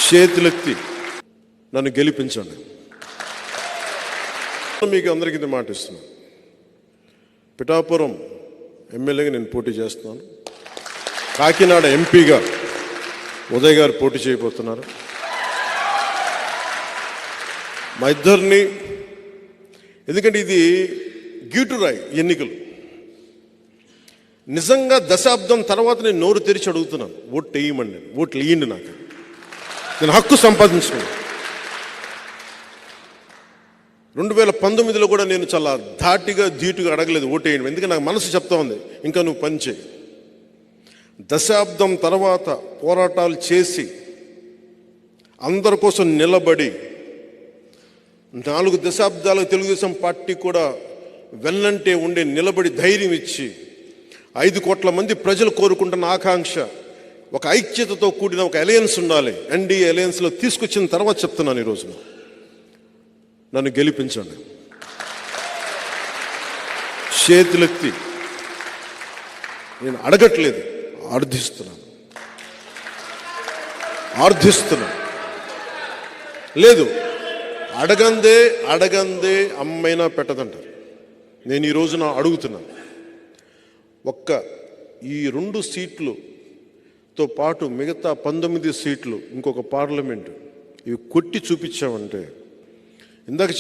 చేతులెత్తి నన్ను గెలిపించండి. మీకు అందరికీ ఇది మాట ఇస్తున్నాను. పిఠాపురం ఎమ్మెల్యేగా నేను పోటీ చేస్తున్నాను. కాకినాడ ఎంపీగా ఉదయ్ గారు పోటీ చేయబోతున్నారు. మా ఇద్దరిని, ఎందుకంటే ఇది గీటురాయి ఎన్నికలు. నిజంగా దశాబ్దం తర్వాత నేను నోరు తెరిచి అడుగుతున్నాను, ఓట్లు వేయమండి, ఓట్లు వేయండి. నాకు నేను హక్కు సంపాదించుకున్నాను. 2019లో కూడా నేను చాలా ధాటిగా ధీటుగా అడగలేదు ఓటు వేయండి, ఎందుకంటే నాకు మనసు చెప్తా ఉంది ఇంకా నువ్వు పని చేయి. దశాబ్దం తర్వాత పోరాటాలు చేసి అందరి కోసం నిలబడి 4 దశాబ్దాలకు తెలుగుదేశం పార్టీ కూడా వెన్నంటే ఉండే నిలబడి ధైర్యం ఇచ్చి 5 కోట్ల మంది ప్రజలు కోరుకుంటున్న ఆకాంక్ష ఒక ఐక్యతతో కూడిన ఒక అలయన్స్ ఉండాలి. ఎన్డీఏ అలయన్స్లో తీసుకొచ్చిన తర్వాత చెప్తున్నాను, ఈరోజు నన్ను గెలిపించండి. చేతులెత్తి నేను అడగట్లేదు, ఆర్థిస్తున్నాను. లేదు, అడగందే అమ్మైనా పెట్టదంటారు. నేను ఈ రోజున అడుగుతున్నాను. ఈ 2 సీట్లుతో పాటు మిగతా 19 సీట్లు ఇంకొక పార్లమెంటు ఇవి కొట్టి చూపించామంటే, ఇందాక